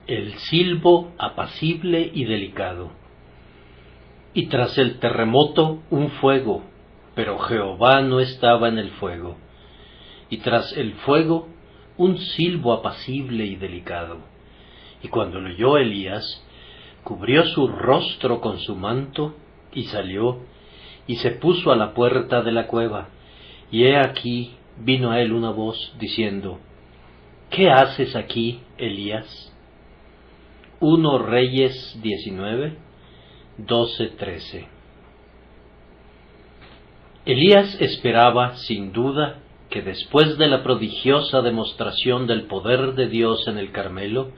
El silbo apacible y delicado. Y tras el terremoto un fuego, pero Jehová no estaba en el fuego. Y tras el fuego un silbo apacible y delicado. Y cuando lo oyó Elías, cubrió su rostro con su manto, y salió, y se puso a la puerta de la cueva. Y he aquí vino a él una voz, diciendo: ¿Qué haces aquí, Elías? 1 Reyes 19, 12-13. Elías esperaba, sin duda, que después de la prodigiosa demostración del poder de Dios en el Carmelo,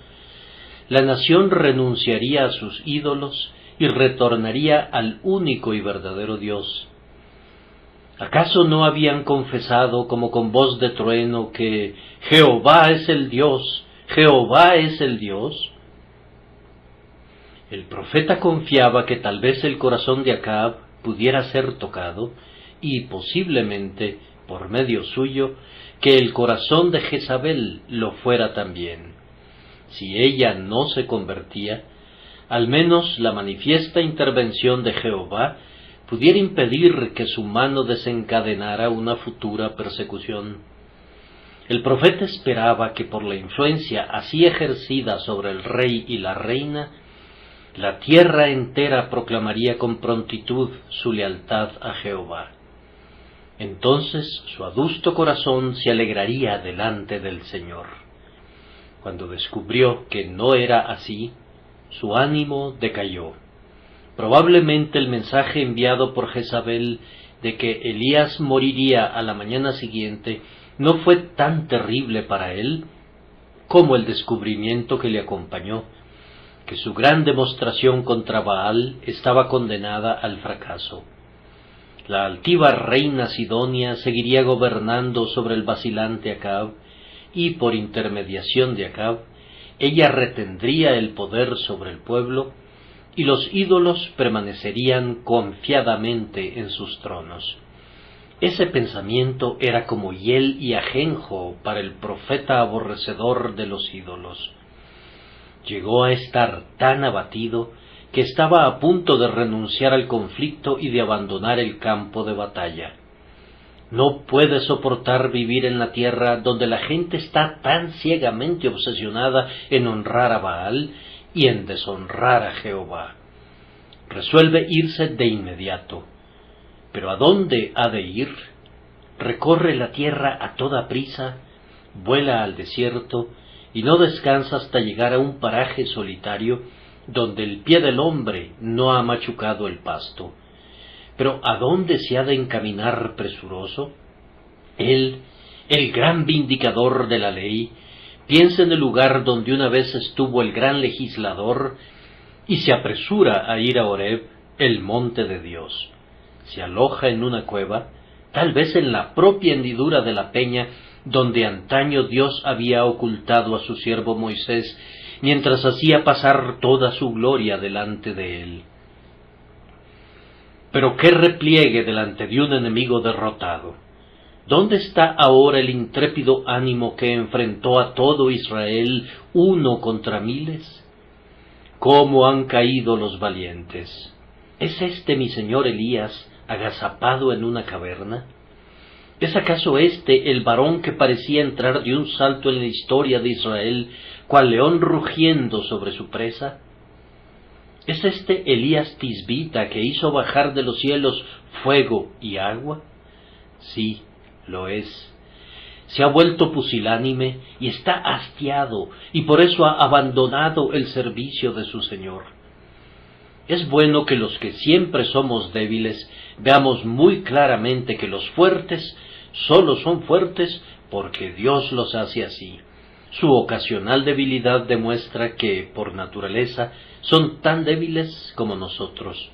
la nación renunciaría a sus ídolos y retornaría al único y verdadero Dios. ¿Acaso no habían confesado como con voz de trueno que Jehová es el Dios, Jehová es el Dios? El profeta confiaba que tal vez el corazón de Acab pudiera ser tocado, y posiblemente, por medio suyo, que el corazón de Jezabel lo fuera también. Si ella no se convertía, al menos la manifiesta intervención de Jehová pudiera impedir que su mano desencadenara una futura persecución. El profeta esperaba que por la influencia así ejercida sobre el rey y la reina, la tierra entera proclamaría con prontitud su lealtad a Jehová. Entonces su adusto corazón se alegraría delante del Señor. Cuando descubrió que no era así, su ánimo decayó. Probablemente el mensaje enviado por Jezabel de que Elías moriría a la mañana siguiente no fue tan terrible para él como el descubrimiento que le acompañó, que su gran demostración contra Baal estaba condenada al fracaso. La altiva reina Sidonia seguiría gobernando sobre el vacilante Acab, y por intermediación de Acab, ella retendría el poder sobre el pueblo, y los ídolos permanecerían confiadamente en sus tronos. Ese pensamiento era como hiel y ajenjo para el profeta aborrecedor de los ídolos. Llegó a estar tan abatido que estaba a punto de renunciar al conflicto y de abandonar el campo de batalla. No puede soportar vivir en la tierra donde la gente está tan ciegamente obsesionada en honrar a Baal y en deshonrar a Jehová. Resuelve irse de inmediato. ¿Pero a dónde ha de ir? Recorre la tierra a toda prisa, vuela al desierto y no descansa hasta llegar a un paraje solitario donde el pie del hombre no ha machucado el pasto. Pero ¿a dónde se ha de encaminar presuroso? Él, el gran vindicador de la ley, piensa en el lugar donde una vez estuvo el gran legislador y se apresura a ir a Horeb, el monte de Dios. Se aloja en una cueva, tal vez en la propia hendidura de la peña donde antaño Dios había ocultado a su siervo Moisés, mientras hacía pasar toda su gloria delante de él. Pero qué repliegue delante de un enemigo derrotado. ¿Dónde está ahora el intrépido ánimo que enfrentó a todo Israel 1 contra miles? ¿Cómo han caído los valientes? ¿Es este mi señor Elías agazapado en una caverna? ¿Es acaso este el varón que parecía entrar de un salto en la historia de Israel, cual león rugiendo sobre su presa? ¿Es este Elías tisbita que hizo bajar de los cielos fuego y agua? Sí, lo es. Se ha vuelto pusilánime y está hastiado, y por eso ha abandonado el servicio de su Señor. Es bueno que los que siempre somos débiles veamos muy claramente que los fuertes solo son fuertes porque Dios los hace así. Su ocasional debilidad demuestra que, por naturaleza, son tan débiles como nosotros.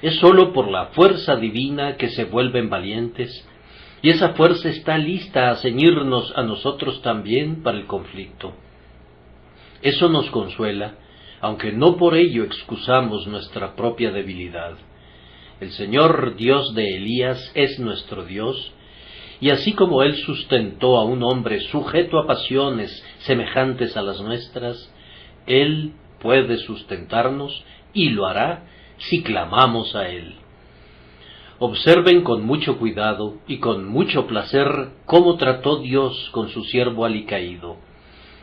Es sólo por la fuerza divina que se vuelven valientes, y esa fuerza está lista a ceñirnos a nosotros también para el conflicto. Eso nos consuela, aunque no por ello excusamos nuestra propia debilidad. El Señor Dios de Elías es nuestro Dios, y así como Él sustentó a un hombre sujeto a pasiones semejantes a las nuestras, Él puede sustentarnos y lo hará si clamamos a Él. Observen con mucho cuidado y con mucho placer cómo trató Dios con su siervo alicaído.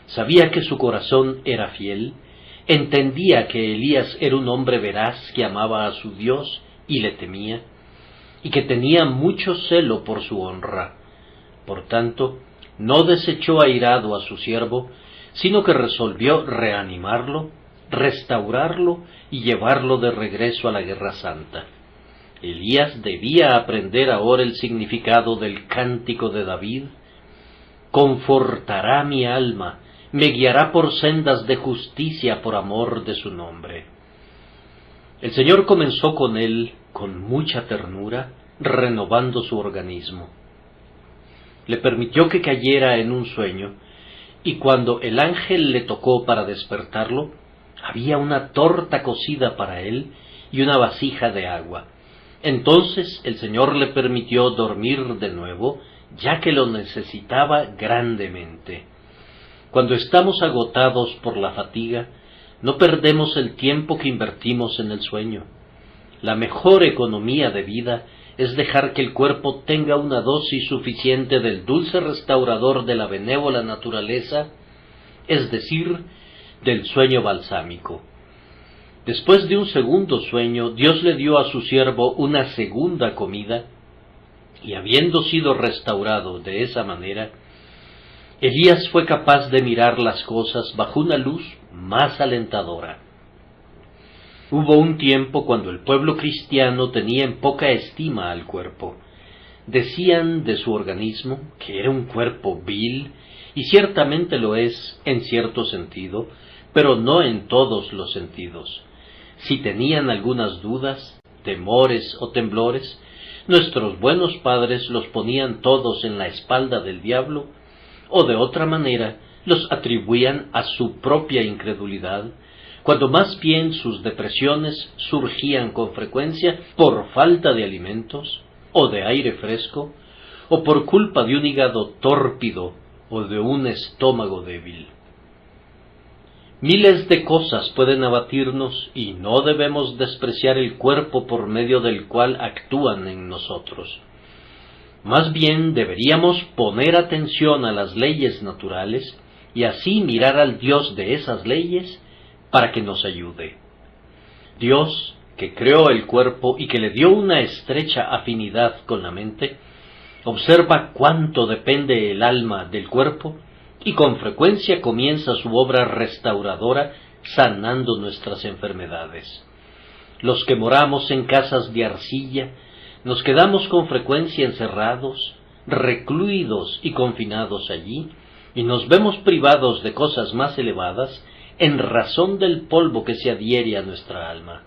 Sabía que su corazón era fiel, entendía que Elías era un hombre veraz que amaba a su Dios y le temía, y que tenía mucho celo por su honra. Por tanto, no desechó airado a su siervo, sino que resolvió reanimarlo, restaurarlo y llevarlo de regreso a la guerra santa. Elías debía aprender ahora el significado del cántico de David: confortará mi alma, me guiará por sendas de justicia por amor de su nombre. El Señor comenzó con él con mucha ternura, renovando su organismo. Le permitió que cayera en un sueño, y cuando el ángel le tocó para despertarlo, había una torta cocida para él y una vasija de agua. Entonces el Señor le permitió dormir de nuevo, ya que lo necesitaba grandemente. Cuando estamos agotados por la fatiga, no perdemos el tiempo que invertimos en el sueño. La mejor economía de vida es dejar que el cuerpo tenga una dosis suficiente del dulce restaurador de la benévola naturaleza, es decir, del sueño balsámico. Después de un segundo sueño, Dios le dio a su siervo una segunda comida, y habiendo sido restaurado de esa manera, Elías fue capaz de mirar las cosas bajo una luz más alentadora. Hubo un tiempo cuando el pueblo cristiano tenía en poca estima al cuerpo. Decían de su organismo que era un cuerpo vil, y ciertamente lo es en cierto sentido, pero no en todos los sentidos. Si tenían algunas dudas, temores o temblores, nuestros buenos padres los ponían todos en la espalda del diablo, o de otra manera los atribuían a su propia incredulidad, cuando más bien sus depresiones surgían con frecuencia por falta de alimentos, o de aire fresco, o por culpa de un hígado tórpido o de un estómago débil. Miles de cosas pueden abatirnos y no debemos despreciar el cuerpo por medio del cual actúan en nosotros. Más bien deberíamos poner atención a las leyes naturales y así mirar al Dios de esas leyes para que nos ayude. Dios, que creó el cuerpo y que le dio una estrecha afinidad con la mente, observa cuánto depende el alma del cuerpo y con frecuencia comienza su obra restauradora sanando nuestras enfermedades. Los que moramos en casas de arcilla, nos quedamos con frecuencia encerrados, recluidos y confinados allí, y nos vemos privados de cosas más elevadas en razón del polvo que se adhiere a nuestra alma.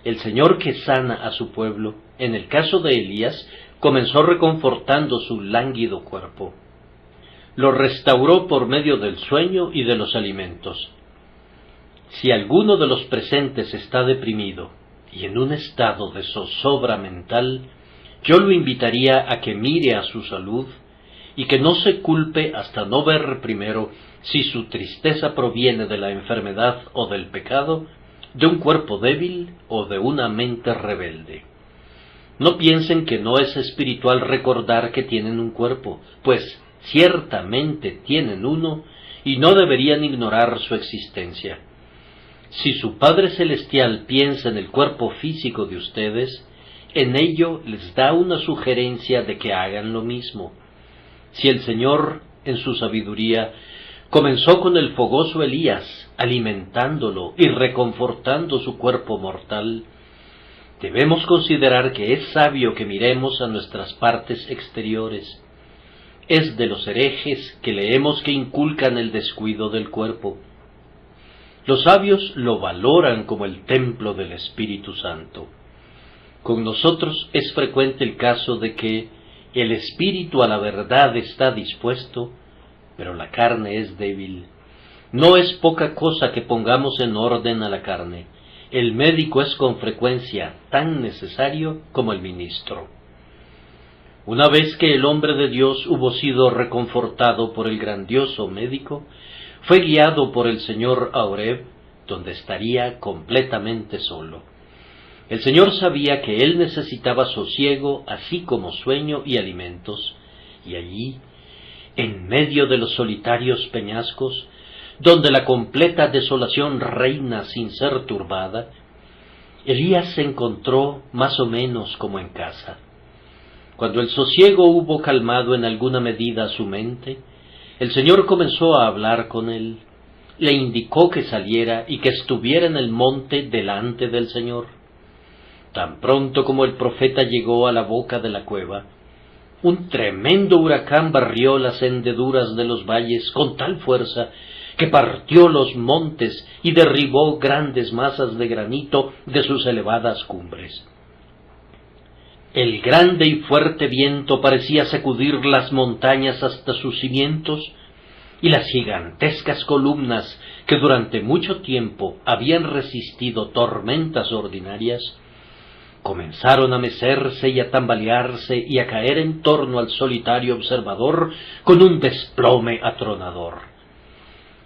El Señor que sana a su pueblo, en el caso de Elías, comenzó reconfortando su lánguido cuerpo. Lo restauró por medio del sueño y de los alimentos. Si alguno de los presentes está deprimido y en un estado de zozobra mental, yo lo invitaría a que mire a su salud y que no se culpe hasta no ver primero si su tristeza proviene de la enfermedad o del pecado, de un cuerpo débil o de una mente rebelde. No piensen que no es espiritual recordar que tienen un cuerpo, pues ciertamente tienen uno y no deberían ignorar su existencia. Si su Padre Celestial piensa en el cuerpo físico de ustedes, en ello les da una sugerencia de que hagan lo mismo. Si el Señor, en su sabiduría, comenzó con el fogoso Elías, alimentándolo y reconfortando su cuerpo mortal, debemos considerar que es sabio que miremos a nuestras partes exteriores. Es de los herejes que leemos que inculcan el descuido del cuerpo. Los sabios lo valoran como el templo del Espíritu Santo. Con nosotros es frecuente el caso de que el espíritu a la verdad está dispuesto, pero la carne es débil. No es poca cosa que pongamos en orden a la carne. El médico es con frecuencia tan necesario como el ministro. Una vez que el hombre de Dios hubo sido reconfortado por el grandioso médico, fue guiado por el Señor a Horeb, donde estaría completamente solo. El Señor sabía que él necesitaba sosiego, así como sueño y alimentos, y allí, en medio de los solitarios peñascos, donde la completa desolación reina sin ser turbada, Elías se encontró más o menos como en casa. Cuando el sosiego hubo calmado en alguna medida su mente, el Señor comenzó a hablar con él, le indicó que saliera y que estuviera en el monte delante del Señor. Tan pronto como el profeta llegó a la boca de la cueva, un tremendo huracán barrió las hendeduras de los valles con tal fuerza que partió los montes y derribó grandes masas de granito de sus elevadas cumbres. El grande y fuerte viento parecía sacudir las montañas hasta sus cimientos, y las gigantescas columnas que durante mucho tiempo habían resistido tormentas ordinarias, comenzaron a mecerse y a tambalearse y a caer en torno al solitario observador con un desplome atronador.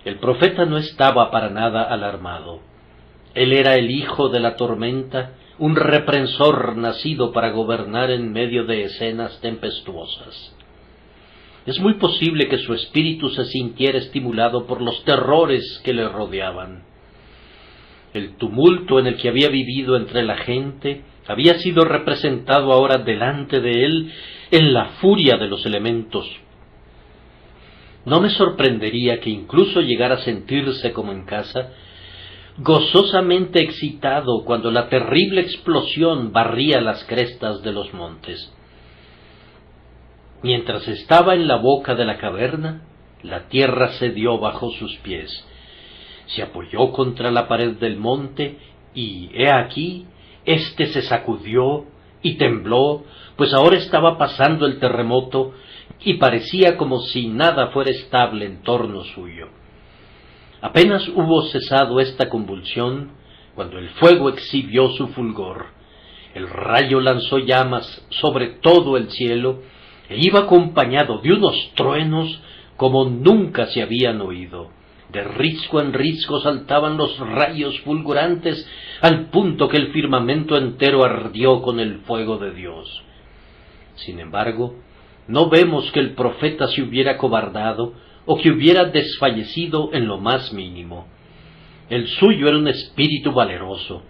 El profeta no estaba para nada alarmado. Él era el hijo de la tormenta, un reprensor nacido para gobernar en medio de escenas tempestuosas. Es muy posible que su espíritu se sintiera estimulado por los terrores que le rodeaban. El tumulto en el que había vivido entre la gente había sido representado ahora delante de él en la furia de los elementos. No me sorprendería que incluso llegara a sentirse como en casa, gozosamente excitado cuando la terrible explosión barría las crestas de los montes. Mientras estaba en la boca de la caverna, la tierra cedió bajo sus pies. Se apoyó contra la pared del monte y, he aquí, éste se sacudió y tembló, pues ahora estaba pasando el terremoto y parecía como si nada fuera estable en torno suyo. Apenas hubo cesado esta convulsión, cuando el fuego exhibió su fulgor. El rayo lanzó llamas sobre todo el cielo e iba acompañado de unos truenos como nunca se habían oído. De risco en risco saltaban los rayos fulgurantes, al punto que el firmamento entero ardió con el fuego de Dios. Sin embargo, no vemos que el profeta se hubiera acobardado o que hubiera desfallecido en lo más mínimo. El suyo era un espíritu valeroso.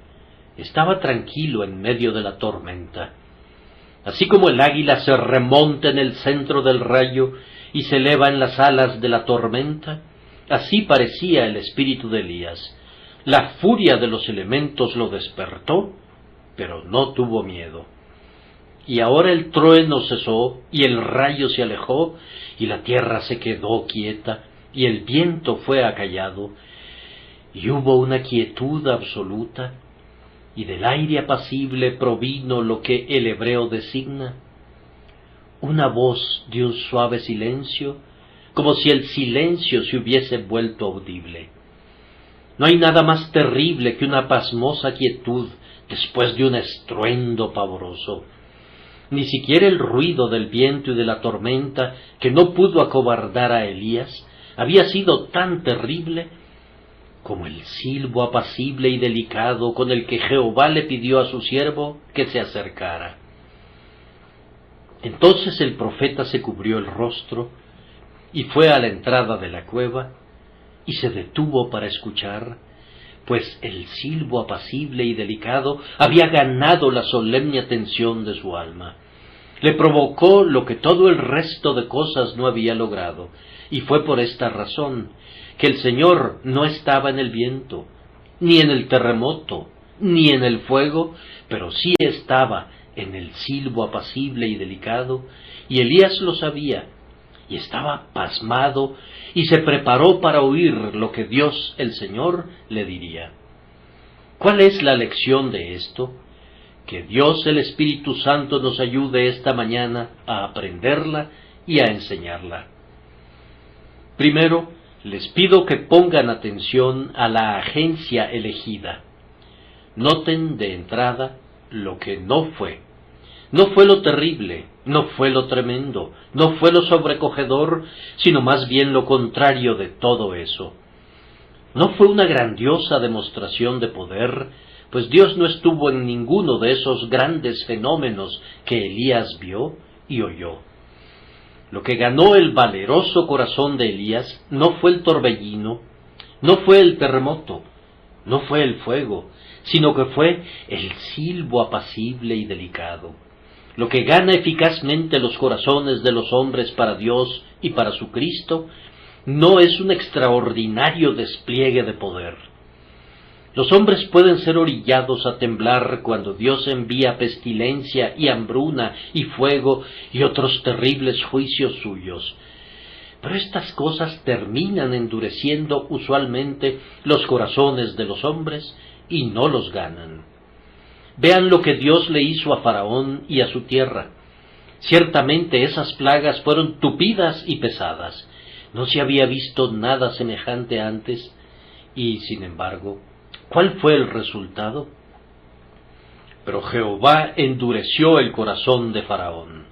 Estaba tranquilo en medio de la tormenta. Así como el águila se remonta en el centro del rayo y se eleva en las alas de la tormenta, así parecía el espíritu de Elías. La furia de los elementos lo despertó, pero no tuvo miedo. Y ahora el trueno cesó, y el rayo se alejó, y la tierra se quedó quieta, y el viento fue acallado, y hubo una quietud absoluta, y del aire apacible provino lo que el hebreo designa, una voz de un suave silencio, como si el silencio se hubiese vuelto audible. No hay nada más terrible que una pasmosa quietud después de un estruendo pavoroso. Ni siquiera el ruido del viento y de la tormenta, que no pudo acobardar a Elías, había sido tan terrible como el silbo apacible y delicado con el que Jehová le pidió a su siervo que se acercara. Entonces el profeta se cubrió el rostro y fue a la entrada de la cueva y se detuvo para escuchar, pues el silbo apacible y delicado había ganado la solemne atención de su alma. Le provocó lo que todo el resto de cosas no había logrado, y fue por esta razón que el Señor no estaba en el viento, ni en el terremoto, ni en el fuego, pero sí estaba en el silbo apacible y delicado, y Elías lo sabía, y estaba pasmado, y se preparó para oír lo que Dios el Señor le diría. ¿Cuál es la lección de esto? Que Dios el Espíritu Santo nos ayude esta mañana a aprenderla y a enseñarla. Primero, les pido que pongan atención a la agencia elegida. Noten de entrada lo que no fue. No fue lo terrible, no fue lo tremendo, no fue lo sobrecogedor, sino más bien lo contrario de todo eso. No fue una grandiosa demostración de poder, pues Dios no estuvo en ninguno de esos grandes fenómenos que Elías vio y oyó. Lo que ganó el valeroso corazón de Elías no fue el torbellino, no fue el terremoto, no fue el fuego, sino que fue el silbo apacible y delicado. Lo que gana eficazmente los corazones de los hombres para Dios y para su Cristo no es un extraordinario despliegue de poder. Los hombres pueden ser orillados a temblar cuando Dios envía pestilencia y hambruna y fuego y otros terribles juicios suyos. Pero estas cosas terminan endureciendo usualmente los corazones de los hombres y no los ganan. Vean lo que Dios le hizo a Faraón y a su tierra. Ciertamente esas plagas fueron tupidas y pesadas. No se había visto nada semejante antes y, sin embargo, ¿cuál fue el resultado? Pero Jehová endureció el corazón de Faraón.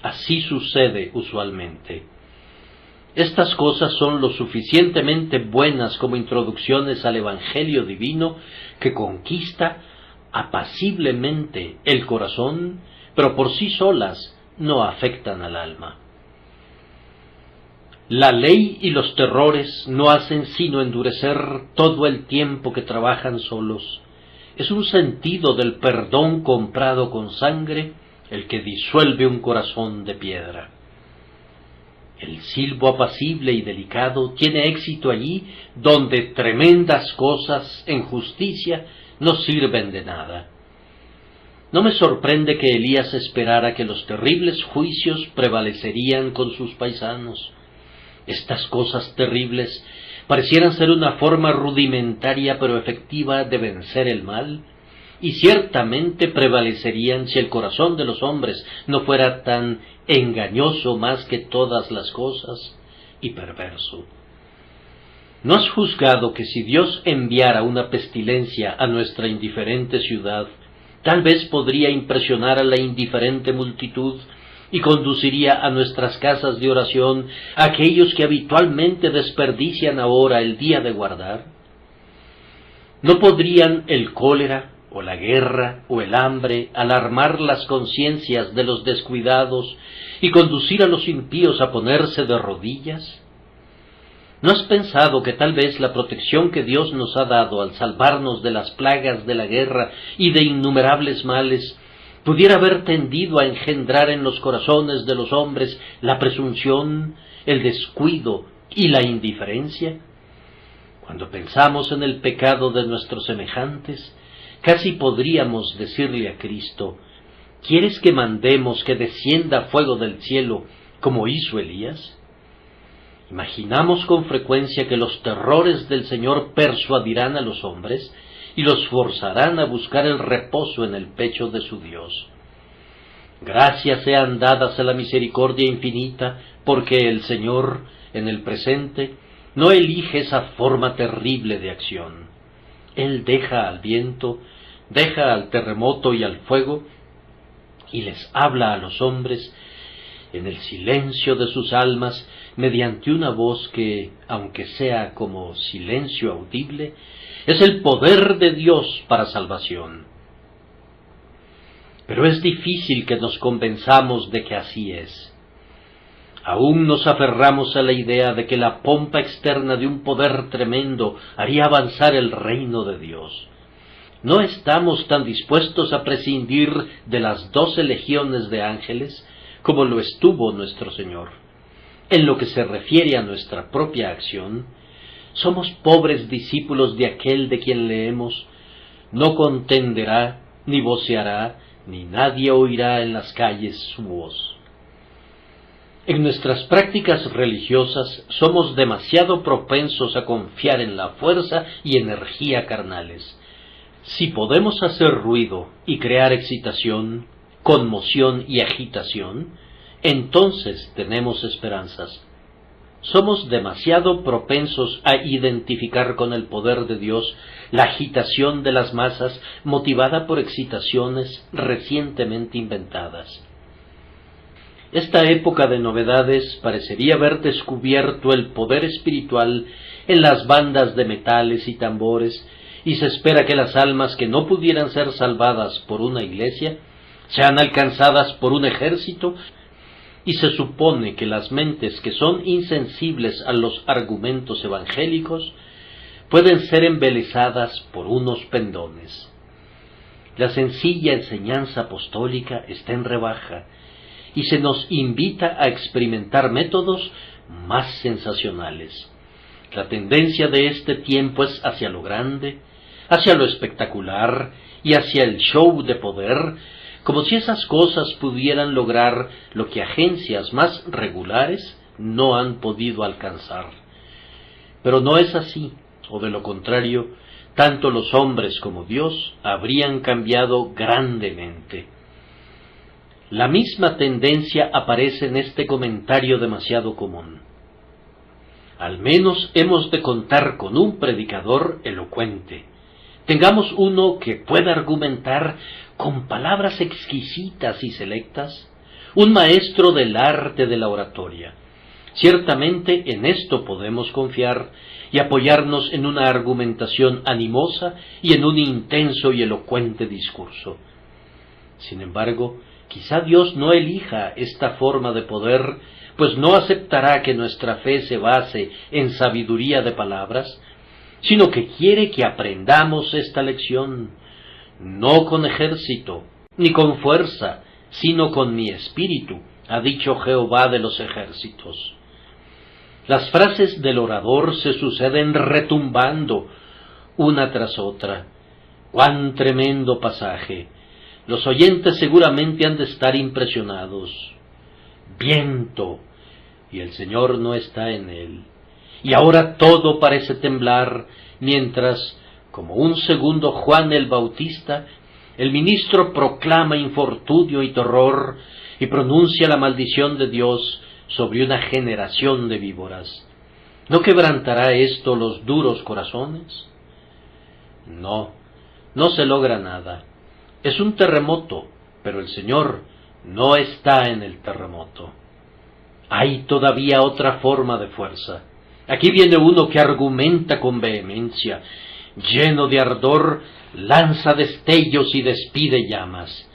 Así sucede usualmente. Estas cosas son lo suficientemente buenas como introducciones al Evangelio divino que conquista apaciblemente el corazón, pero por sí solas no afectan al alma. La ley y los terrores no hacen sino endurecer todo el tiempo que trabajan solos. Es un sentido del perdón comprado con sangre el que disuelve un corazón de piedra. El silbo apacible y delicado tiene éxito allí donde tremendas cosas en justicia no sirven de nada. No me sorprende que Elías esperara que los terribles juicios prevalecerían con sus paisanos. Estas cosas terribles parecieran ser una forma rudimentaria pero efectiva de vencer el mal, y ciertamente prevalecerían si el corazón de los hombres no fuera tan engañoso más que todas las cosas y perverso. ¿No has juzgado que si Dios enviara una pestilencia a nuestra indiferente ciudad, tal vez podría impresionar a la indiferente multitud y conduciría a nuestras casas de oración a aquellos que habitualmente desperdician ahora el día de guardar? ¿No podrían el cólera, o la guerra, o el hambre alarmar las conciencias de los descuidados y conducir a los impíos a ponerse de rodillas? ¿No has pensado que tal vez la protección que Dios nos ha dado al salvarnos de las plagas de la guerra y de innumerables males pudiera haber tendido a engendrar en los corazones de los hombres la presunción, el descuido y la indiferencia? Cuando pensamos en el pecado de nuestros semejantes, casi podríamos decirle a Cristo: ¿quieres que mandemos que descienda fuego del cielo como hizo Elías? Imaginamos con frecuencia que los terrores del Señor persuadirán a los hombres y los forzarán a buscar el reposo en el pecho de su Dios. Gracias sean dadas a la misericordia infinita, porque el Señor, en el presente, no elige esa forma terrible de acción. Él deja al viento, deja al terremoto y al fuego, y les habla a los hombres en el silencio de sus almas, mediante una voz que, aunque sea como silencio audible, es el poder de Dios para salvación. Pero es difícil que nos convenzamos de que así es. Aún nos aferramos a la idea de que la pompa externa de un poder tremendo haría avanzar el reino de Dios. No estamos tan dispuestos a prescindir de las 12 legiones de ángeles como lo estuvo nuestro Señor. En lo que se refiere a nuestra propia acción, somos pobres discípulos de aquel de quien leemos: no contenderá, ni voceará, ni nadie oirá en las calles su voz. En nuestras prácticas religiosas somos demasiado propensos a confiar en la fuerza y energía carnales. Si podemos hacer ruido y crear excitación, conmoción y agitación, entonces tenemos esperanzas. Somos demasiado propensos a identificar con el poder de Dios la agitación de las masas motivada por excitaciones recientemente inventadas. Esta época de novedades parecería haber descubierto el poder espiritual en las bandas de metales y tambores, y se espera que las almas que no pudieran ser salvadas por una iglesia sean alcanzadas por un ejército, y se supone que las mentes que son insensibles a los argumentos evangélicos pueden ser embelesadas por unos pendones. La sencilla enseñanza apostólica está en rebaja, y se nos invita a experimentar métodos más sensacionales. La tendencia de este tiempo es hacia lo grande, hacia lo espectacular y hacia el show de poder, como si esas cosas pudieran lograr lo que agencias más regulares no han podido alcanzar. Pero no es así, o de lo contrario, tanto los hombres como Dios habrían cambiado grandemente. La misma tendencia aparece en este comentario demasiado común. Al menos hemos de contar con un predicador elocuente. Tengamos uno que pueda argumentar con palabras exquisitas y selectas, un maestro del arte de la oratoria. Ciertamente en esto podemos confiar y apoyarnos en una argumentación animosa y en un intenso y elocuente discurso. Sin embargo, quizá Dios no elija esta forma de poder, pues no aceptará que nuestra fe se base en sabiduría de palabras, sino que quiere que aprendamos esta lección, no con ejército, ni con fuerza, sino con mi espíritu, ha dicho Jehová de los ejércitos. Las frases del orador se suceden retumbando, una tras otra. ¡Cuán tremendo pasaje! Los oyentes seguramente han de estar impresionados. Viento, y el Señor no está en él. Y ahora todo parece temblar, mientras, como un segundo Juan el Bautista, el ministro proclama infortunio y terror y pronuncia la maldición de Dios sobre una generación de víboras. ¿No quebrantará esto los duros corazones? No, no se logra nada. Es un terremoto, pero el Señor no está en el terremoto. Hay todavía otra forma de fuerza. Aquí viene uno que argumenta con vehemencia, lleno de ardor, lanza destellos y despide llamas.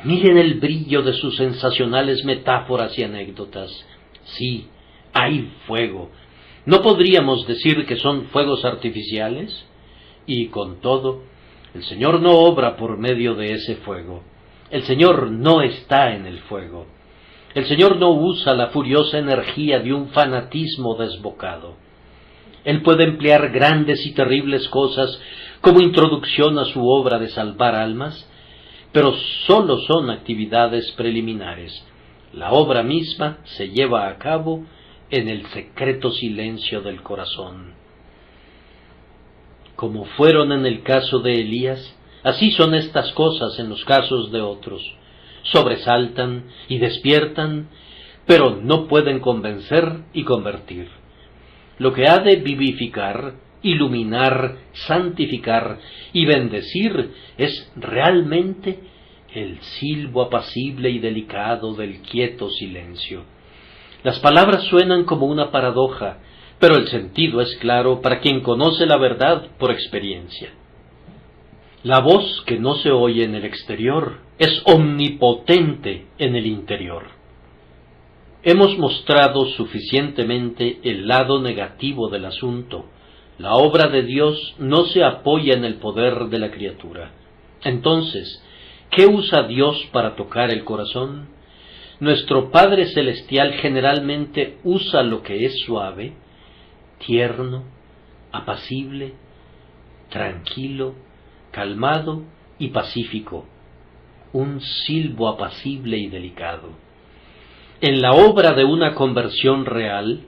Miren el brillo de sus sensacionales metáforas y anécdotas. Sí, hay fuego. ¿No podríamos decir que son fuegos artificiales? Y con todo, el Señor no obra por medio de ese fuego. El Señor no está en el fuego. El Señor no usa la furiosa energía de un fanatismo desbocado. Él puede emplear grandes y terribles cosas como introducción a su obra de salvar almas, pero sólo son actividades preliminares. La obra misma se lleva a cabo en el secreto silencio del corazón. Como fueron en el caso de Elías, así son estas cosas en los casos de otros. Sobresaltan y despiertan, pero no pueden convencer y convertir. Lo que ha de vivificar, iluminar, santificar y bendecir es realmente el silbo apacible y delicado del quieto silencio. Las palabras suenan como una paradoja, pero el sentido es claro para quien conoce la verdad por experiencia. La voz que no se oye en el exterior es omnipotente en el interior. Hemos mostrado suficientemente el lado negativo del asunto. La obra de Dios no se apoya en el poder de la criatura. Entonces, ¿qué usa Dios para tocar el corazón? Nuestro Padre Celestial generalmente usa lo que es suave, tierno, apacible, tranquilo, calmado y pacífico, un silbo apacible y delicado. En la obra de una conversión real,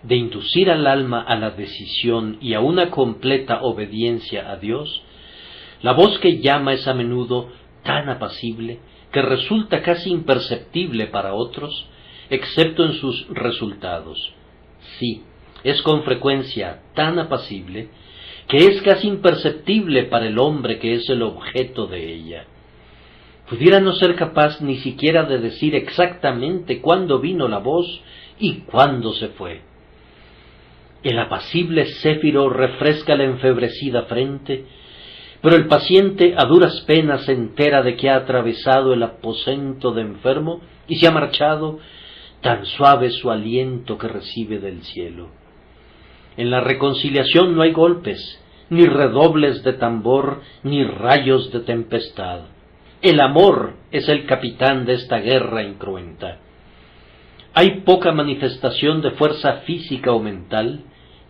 de inducir al alma a la decisión y a una completa obediencia a Dios, la voz que llama es a menudo tan apacible que resulta casi imperceptible para otros, excepto en sus resultados. Sí, es con frecuencia tan apacible que es casi imperceptible para el hombre que es el objeto de ella. pudiera no ser capaz ni siquiera de decir exactamente cuándo vino la voz y cuándo se fue. El apacible céfiro refresca la enfebrecida frente, pero el paciente a duras penas se entera de que ha atravesado el aposento de enfermo y se ha marchado, tan suave su aliento que recibe del cielo. En la reconciliación no hay golpes, ni redobles de tambor, ni rayos de tempestad. El amor es el capitán de esta guerra incruenta. Hay poca manifestación de fuerza física o mental,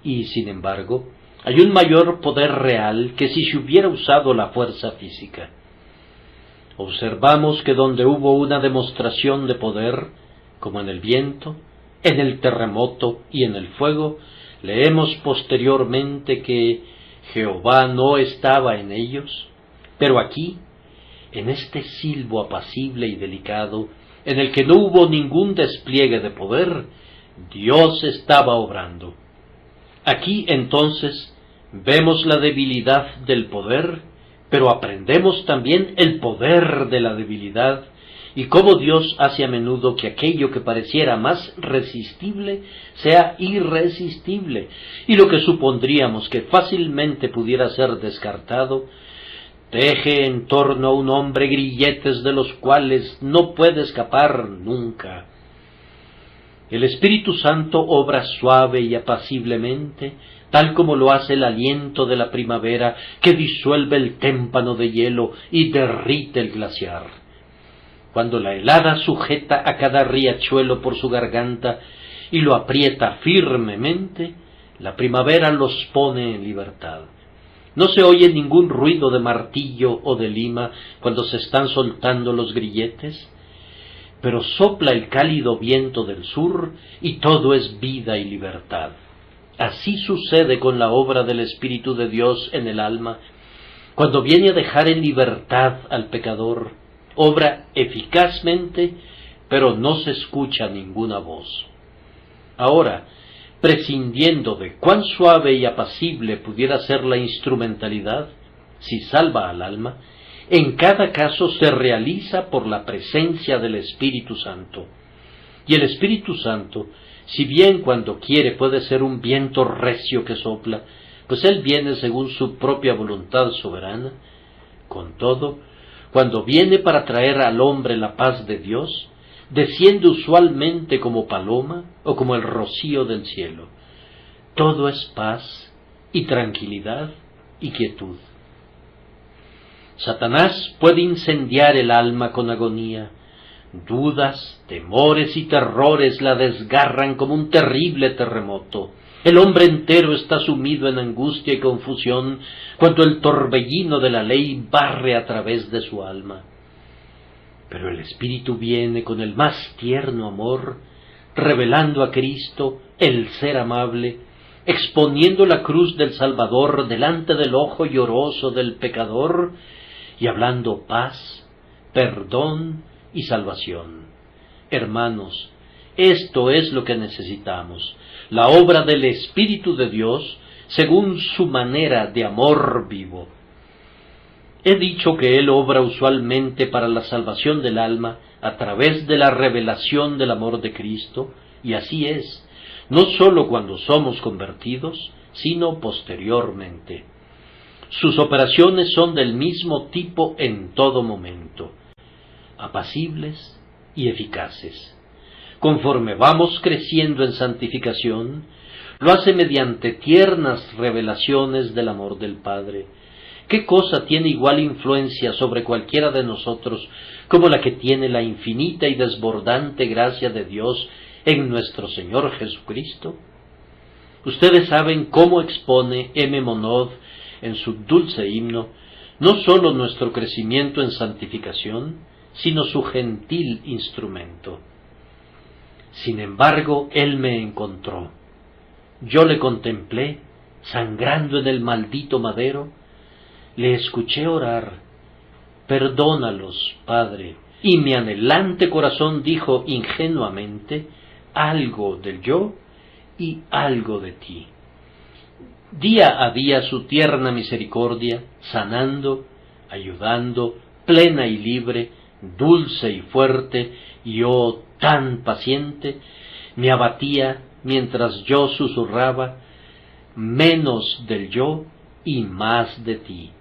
y, sin embargo, hay un mayor poder real que si se hubiera usado la fuerza física. Observamos que donde hubo una demostración de poder, como en el viento, en el terremoto y en el fuego, leemos posteriormente que Jehová no estaba en ellos, pero aquí, en este silbo apacible y delicado, en el que no hubo ningún despliegue de poder, Dios estaba obrando. Aquí, entonces, vemos la debilidad del poder, pero aprendemos también el poder de la debilidad y cómo Dios hace a menudo que aquello que pareciera más resistible sea irresistible, y lo que supondríamos que fácilmente pudiera ser descartado, teje en torno a un hombre grilletes de los cuales no puede escapar nunca. El Espíritu Santo obra suave y apaciblemente, tal como lo hace el aliento de la primavera que disuelve el témpano de hielo y derrite el glaciar. Cuando la helada sujeta a cada riachuelo por su garganta y lo aprieta firmemente, la primavera los pone en libertad. No se oye ningún ruido de martillo o de lima cuando se están soltando los grilletes, pero sopla el cálido viento del sur y todo es vida y libertad. Así sucede con la obra del Espíritu de Dios en el alma, cuando viene a dejar en libertad al pecador. Obra eficazmente, pero no se escucha ninguna voz. Ahora, prescindiendo de cuán suave y apacible pudiera ser la instrumentalidad, si salva al alma, en cada caso se realiza por la presencia del Espíritu Santo. Y el Espíritu Santo, si bien cuando quiere puede ser un viento recio que sopla, pues Él viene según su propia voluntad soberana, con todo, cuando viene para traer al hombre la paz de Dios, desciende usualmente como paloma o como el rocío del cielo. Todo es paz y tranquilidad y quietud. Satanás puede incendiar el alma con agonía. Dudas, temores y terrores la desgarran como un terrible terremoto. El hombre entero está sumido en angustia y confusión cuando el torbellino de la ley barre a través de su alma. Pero el Espíritu viene con el más tierno amor, revelando a Cristo, el ser amable, exponiendo la cruz del Salvador delante del ojo lloroso del pecador y hablando paz, perdón y salvación. Hermanos, esto es lo que necesitamos, la obra del Espíritu de Dios según su manera de amor vivo. He dicho que Él obra usualmente para la salvación del alma a través de la revelación del amor de Cristo, y así es, no sólo cuando somos convertidos, sino posteriormente. Sus operaciones son del mismo tipo en todo momento, apacibles y eficaces. Conforme vamos creciendo en santificación, lo hace mediante tiernas revelaciones del amor del Padre. ¿Qué cosa tiene igual influencia sobre cualquiera de nosotros como la que tiene la infinita y desbordante gracia de Dios en nuestro Señor Jesucristo? Ustedes saben cómo expone M. Monod en su dulce himno no sólo nuestro crecimiento en santificación, sino su gentil instrumento. Sin embargo, Él me encontró. Yo le contemplé, sangrando en el maldito madero, le escuché orar, perdónalos, Padre, y mi anhelante corazón dijo ingenuamente, algo del yo y algo de ti. Día a día su tierna misericordia, sanando, ayudando, plena y libre, dulce y fuerte, y oh tan paciente, me abatía mientras yo susurraba, menos del yo y más de ti.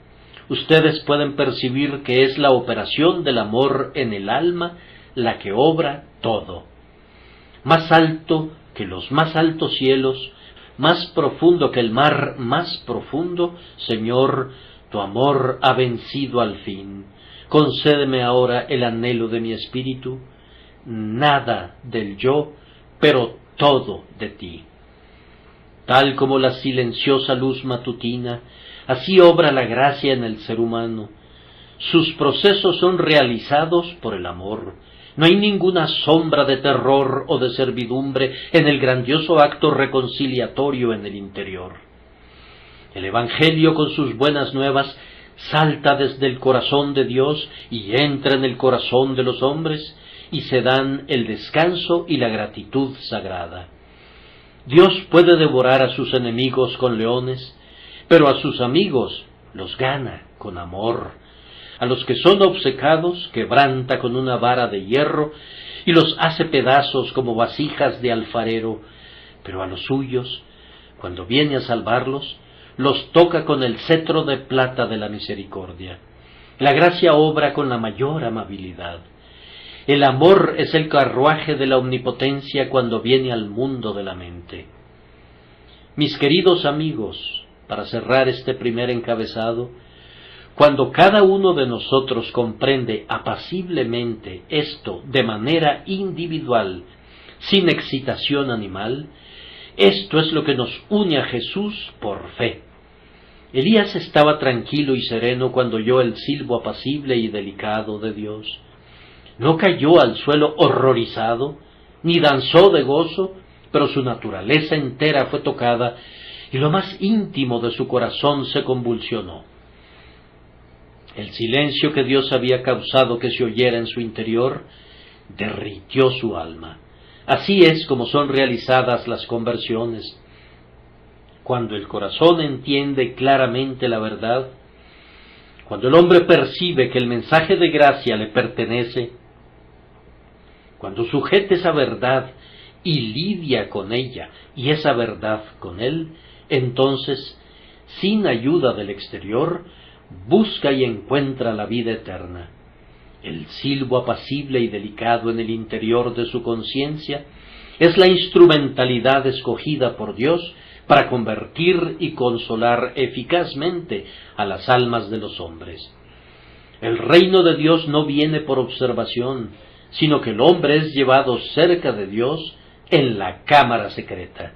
Ustedes pueden percibir que es la operación del amor en el alma la que obra todo. Más alto que los más altos cielos, más profundo que el mar más profundo, Señor, tu amor ha vencido al fin. Concédeme ahora el anhelo de mi espíritu, nada del yo, pero todo de ti. Tal como la silenciosa luz matutina, así obra la gracia en el ser humano. Sus procesos son realizados por el amor. No hay ninguna sombra de terror o de servidumbre en el grandioso acto reconciliatorio en el interior. El Evangelio con sus buenas nuevas salta desde el corazón de Dios y entra en el corazón de los hombres, y se dan el descanso y la gratitud sagrada. Dios puede devorar a sus enemigos con leones, pero a sus amigos los gana con amor. A los que son obcecados quebranta con una vara de hierro y los hace pedazos como vasijas de alfarero, pero a los suyos, cuando viene a salvarlos, los toca con el cetro de plata de la misericordia. La gracia obra con la mayor amabilidad. El amor es el carruaje de la omnipotencia cuando viene al mundo de la mente. Mis queridos amigos, para cerrar este primer encabezado, cuando cada uno de nosotros comprende apaciblemente esto de manera individual, sin excitación animal, esto es lo que nos une a Jesús por fe. Elías estaba tranquilo y sereno cuando oyó el silbo apacible y delicado de Dios. No cayó al suelo horrorizado, ni danzó de gozo, pero su naturaleza entera fue tocada y lo más íntimo de su corazón se convulsionó. El silencio que Dios había causado que se oyera en su interior derritió su alma. Así es como son realizadas las conversiones. Cuando el corazón entiende claramente la verdad, cuando el hombre percibe que el mensaje de gracia le pertenece, cuando sujeta esa verdad y lidia con ella y esa verdad con él, entonces, sin ayuda del exterior, busca y encuentra la vida eterna. El silbo apacible y delicado en el interior de su conciencia es la instrumentalidad escogida por Dios para convertir y consolar eficazmente a las almas de los hombres. El reino de Dios no viene por observación, sino que el hombre es llevado cerca de Dios en la cámara secreta.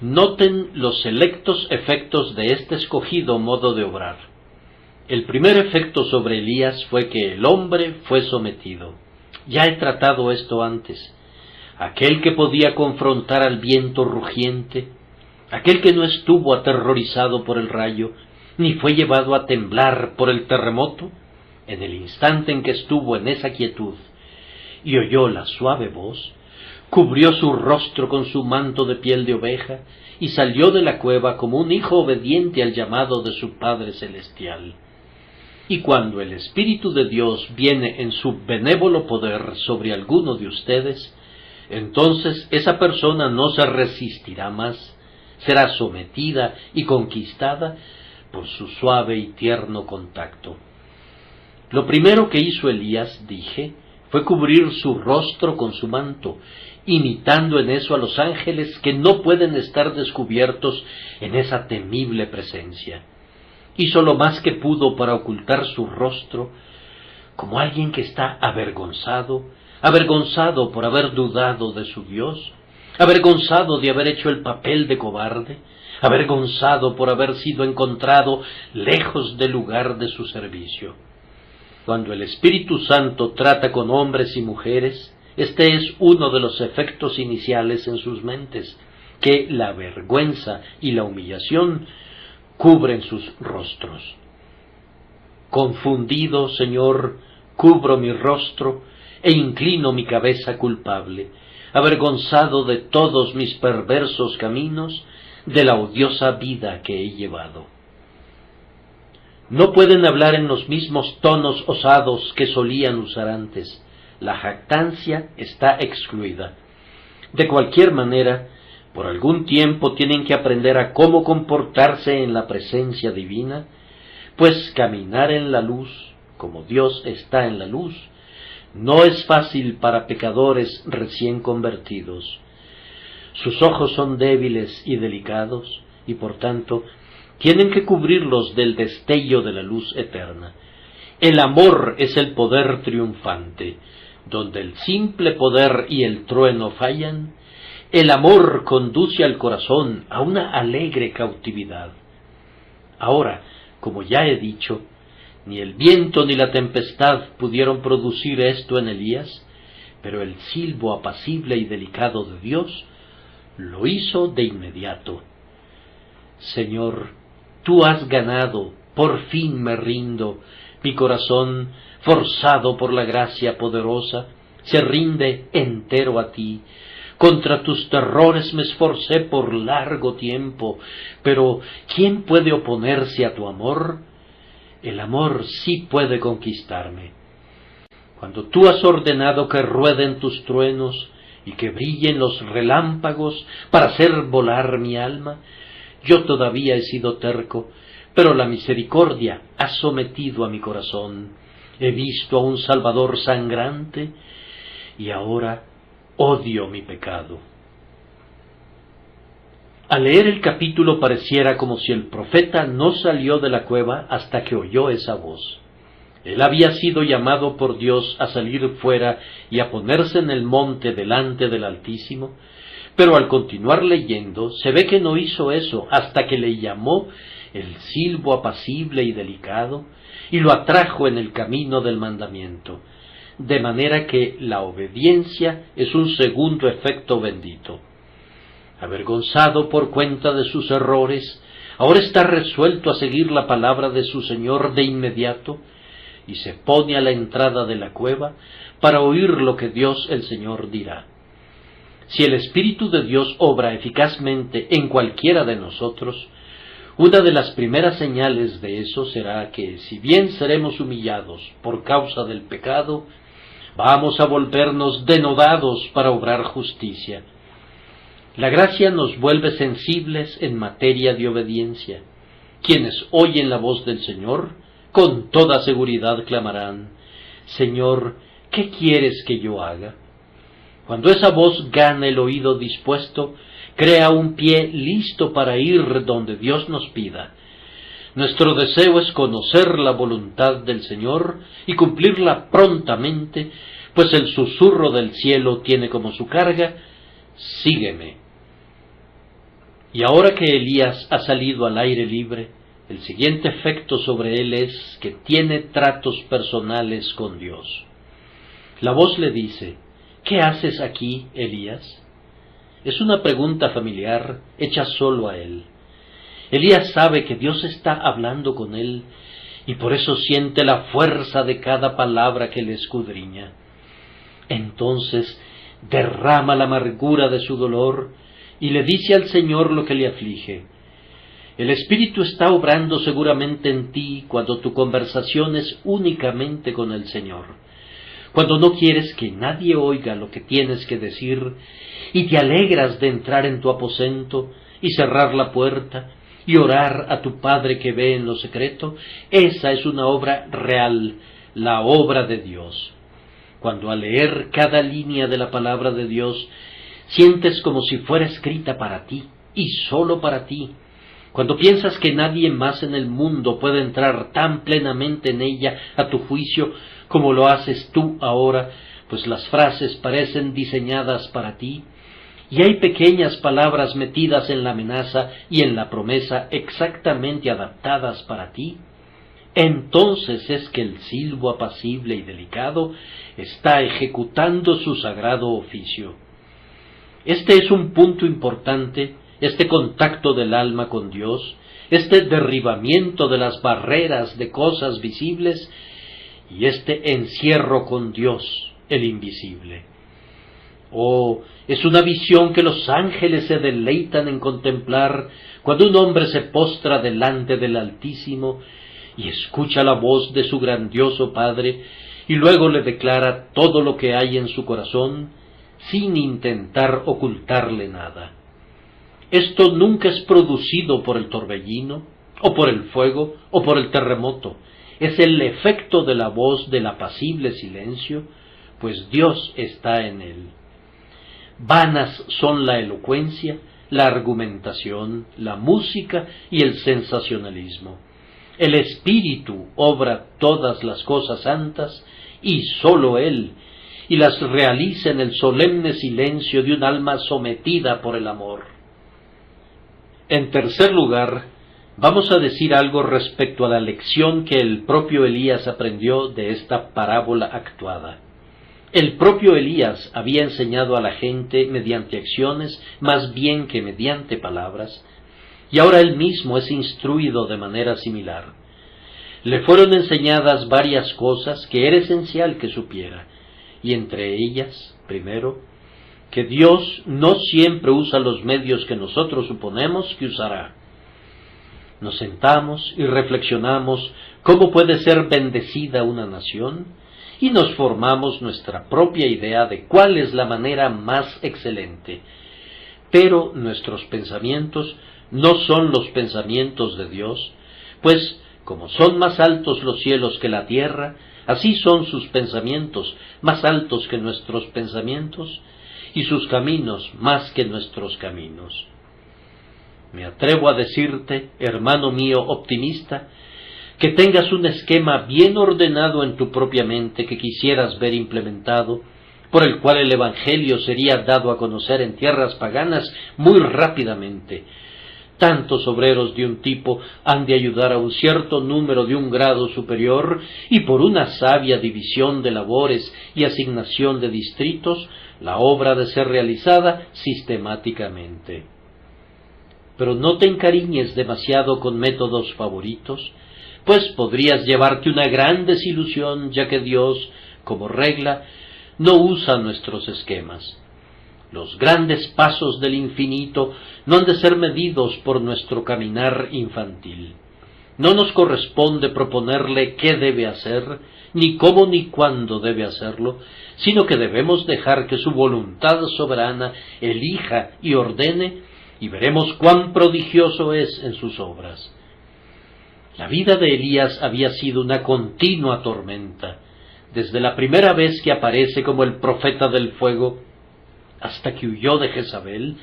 Noten los selectos efectos de este escogido modo de obrar. El primer efecto sobre Elías fue que el hombre fue sometido. Ya he tratado esto antes. Aquel que podía confrontar al viento rugiente, aquel que no estuvo aterrorizado por el rayo, ni fue llevado a temblar por el terremoto, en el instante en que estuvo en esa quietud y oyó la suave voz, cubrió su rostro con su manto de piel de oveja y salió de la cueva como un hijo obediente al llamado de su Padre Celestial. Y cuando el Espíritu de Dios viene en su benévolo poder sobre alguno de ustedes, entonces esa persona no se resistirá más, será sometida y conquistada por su suave y tierno contacto. Lo primero que hizo Elías, dije, fue cubrir su rostro con su manto, imitando en eso a los ángeles que no pueden estar descubiertos en esa temible presencia. Hizo lo más que pudo para ocultar su rostro, como alguien que está avergonzado por haber dudado de su Dios, avergonzado de haber hecho el papel de cobarde, avergonzado por haber sido encontrado lejos del lugar de su servicio. Cuando el Espíritu Santo trata con hombres y mujeres, este es uno de los efectos iniciales en sus mentes, que la vergüenza y la humillación cubren sus rostros. Confundido, Señor, cubro mi rostro e inclino mi cabeza culpable, avergonzado de todos mis perversos caminos, de la odiosa vida que he llevado. No pueden hablar en los mismos tonos osados que solían usar antes. La jactancia está excluida. De cualquier manera, por algún tiempo tienen que aprender a cómo comportarse en la presencia divina, pues caminar en la luz, como Dios está en la luz, no es fácil para pecadores recién convertidos. Sus ojos son débiles y delicados, y por tanto tienen que cubrirlos del destello de la luz eterna. El amor es el poder triunfante. Donde el simple poder y el trueno fallan, el amor conduce al corazón a una alegre cautividad. Ahora, como ya he dicho, ni el viento ni la tempestad pudieron producir esto en Elías, pero el silbo apacible y delicado de Dios lo hizo de inmediato. Señor, tú has ganado, por fin me rindo, mi corazón, forzado por la gracia poderosa, se rinde entero a ti. Contra tus terrores me esforcé por largo tiempo, pero ¿quién puede oponerse a tu amor? El amor sí puede conquistarme. Cuando tú has ordenado que rueden tus truenos y que brillen los relámpagos para hacer volar mi alma, yo todavía he sido terco, pero la misericordia ha sometido a mi corazón. He visto a un Salvador sangrante y ahora odio mi pecado. Al leer el capítulo pareciera como si el profeta no salió de la cueva hasta que oyó esa voz. Él había sido llamado por Dios a salir fuera y a ponerse en el monte delante del Altísimo, pero al continuar leyendo se ve que no hizo eso hasta que le llamó el silbo apacible y delicado y lo atrajo en el camino del mandamiento, de manera que la obediencia es un segundo efecto bendito. Avergonzado por cuenta de sus errores, ahora está resuelto a seguir la palabra de su Señor de inmediato y se pone a la entrada de la cueva para oír lo que Dios el Señor dirá. Si el Espíritu de Dios obra eficazmente en cualquiera de nosotros, una de las primeras señales de eso será que, si bien seremos humillados por causa del pecado, vamos a volvernos denodados para obrar justicia. La gracia nos vuelve sensibles en materia de obediencia. Quienes oyen la voz del Señor, con toda seguridad clamarán: Señor, ¿qué quieres que yo haga? Cuando esa voz gana el oído dispuesto, crea un pie listo para ir donde Dios nos pida. Nuestro deseo es conocer la voluntad del Señor y cumplirla prontamente, pues el susurro del cielo tiene como su carga: sígueme. Y ahora que Elías ha salido al aire libre, el siguiente efecto sobre él es que tiene tratos personales con Dios. La voz le dice: ¿qué haces aquí, Elías? Es una pregunta familiar hecha solo a él. Elías sabe que Dios está hablando con él y por eso siente la fuerza de cada palabra que le escudriña. Entonces derrama la amargura de su dolor y le dice al Señor lo que le aflige. El Espíritu está obrando seguramente en ti cuando tu conversación es únicamente con el Señor, cuando no quieres que nadie oiga lo que tienes que decir y te alegras de entrar en tu aposento y cerrar la puerta y orar a tu Padre que ve en lo secreto. Esa es una obra real, la obra de Dios. Cuando al leer cada línea de la palabra de Dios sientes como si fuera escrita para ti y solo para ti, cuando piensas que nadie más en el mundo puede entrar tan plenamente en ella a tu juicio como lo haces tú ahora, pues las frases parecen diseñadas para ti, y hay pequeñas palabras metidas en la amenaza y en la promesa exactamente adaptadas para ti, entonces es que el silbo apacible y delicado está ejecutando su sagrado oficio. Este es un punto importante, este contacto del alma con Dios, este derribamiento de las barreras de cosas visibles y este encierro con Dios, el invisible. Oh, es una visión que los ángeles se deleitan en contemplar cuando un hombre se postra delante del Altísimo y escucha la voz de su grandioso Padre, y luego le declara todo lo que hay en su corazón, sin intentar ocultarle nada. Esto nunca es producido por el torbellino, o por el fuego, o por el terremoto. Es el efecto de la voz del apacible silencio, pues Dios está en él. Vanas son la elocuencia, la argumentación, la música y el sensacionalismo. El Espíritu obra todas las cosas santas, y sólo Él, y las realiza en el solemne silencio de un alma sometida por el amor. En tercer lugar, vamos a decir algo respecto a la lección que el propio Elías aprendió de esta parábola actuada. El propio Elías había enseñado a la gente mediante acciones más bien que mediante palabras, y ahora él mismo es instruido de manera similar. Le fueron enseñadas varias cosas que era esencial que supiera, y entre ellas, primero, que Dios no siempre usa los medios que nosotros suponemos que usará. Nos sentamos y reflexionamos cómo puede ser bendecida una nación, y nos formamos nuestra propia idea de cuál es la manera más excelente. Pero nuestros pensamientos no son los pensamientos de Dios, pues como son más altos los cielos que la tierra, así son sus pensamientos más altos que nuestros pensamientos, y sus caminos más que nuestros caminos. Me atrevo a decirte, hermano mío optimista, que tengas un esquema bien ordenado en tu propia mente que quisieras ver implementado, por el cual el Evangelio sería dado a conocer en tierras paganas muy rápidamente. Tantos obreros de un tipo han de ayudar a un cierto número de un grado superior, y por una sabia división de labores y asignación de distritos, la obra ha de ser realizada sistemáticamente. Pero no te encariñes demasiado con métodos favoritos, pues podrías llevarte una gran desilusión, ya que Dios, como regla, no usa nuestros esquemas. Los grandes pasos del infinito no han de ser medidos por nuestro caminar infantil. No nos corresponde proponerle qué debe hacer, ni cómo ni cuándo debe hacerlo, sino que debemos dejar que su voluntad soberana elija y ordene, y veremos cuán prodigioso es en sus obras. La vida de Elías había sido una continua tormenta, desde la primera vez que aparece como el profeta del fuego, hasta que huyó de Jezabel.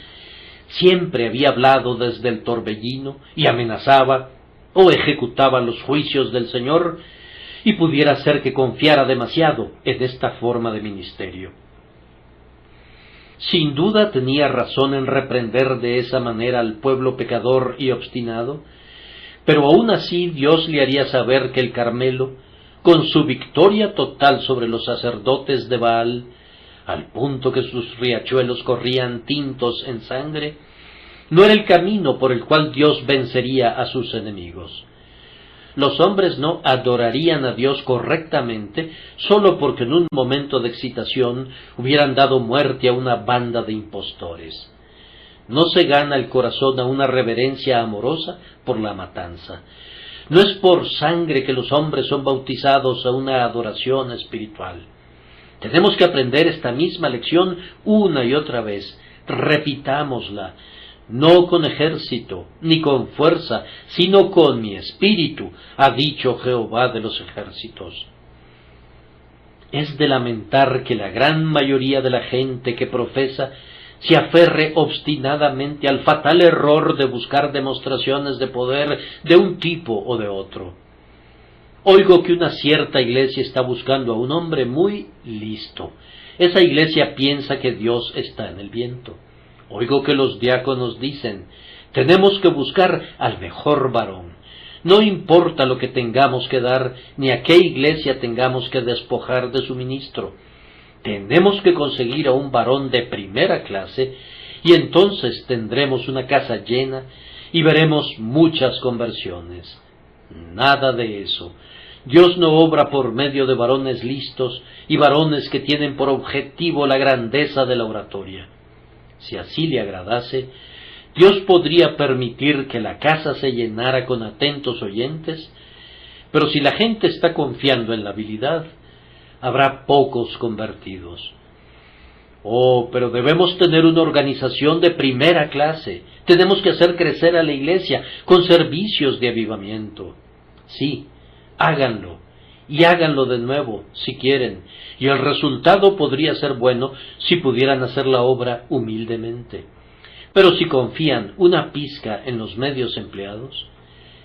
Siempre había hablado desde el torbellino, y amenazaba o ejecutaba los juicios del Señor, y pudiera ser que confiara demasiado en esta forma de ministerio. Sin duda tenía razón en reprender de esa manera al pueblo pecador y obstinado, pero aún así Dios le haría saber que el Carmelo, con su victoria total sobre los sacerdotes de Baal, al punto que sus riachuelos corrían tintos en sangre, no era el camino por el cual Dios vencería a sus enemigos. Los hombres no adorarían a Dios correctamente sólo porque en un momento de excitación hubieran dado muerte a una banda de impostores. No se gana el corazón a una reverencia amorosa por la matanza. No es por sangre que los hombres son bautizados a una adoración espiritual. Tenemos que aprender esta misma lección una y otra vez. Repitámosla. No con ejército, ni con fuerza, sino con mi espíritu, ha dicho Jehová de los ejércitos. Es de lamentar que la gran mayoría de la gente que profesa se aferre obstinadamente al fatal error de buscar demostraciones de poder de un tipo o de otro. Oigo que una cierta iglesia está buscando a un hombre muy listo. Esa iglesia piensa que Dios está en el viento. Oigo que los diáconos dicen, tenemos que buscar al mejor varón. No importa lo que tengamos que dar, ni a qué iglesia tengamos que despojar de su ministro. Tenemos que conseguir a un varón de primera clase, y entonces tendremos una casa llena y veremos muchas conversiones. Nada de eso. Dios no obra por medio de varones listos y varones que tienen por objetivo la grandeza de la oratoria. Si así le agradase, Dios podría permitir que la casa se llenara con atentos oyentes, Pero si la gente está confiando en la habilidad, habrá pocos convertidos. Oh, pero debemos tener una organización de primera clase. Tenemos que hacer crecer a la iglesia con servicios de avivamiento. Sí, háganlo, y háganlo de nuevo, si quieren, y el resultado podría ser bueno si pudieran hacer la obra humildemente. Pero si confían una pizca en los medios empleados,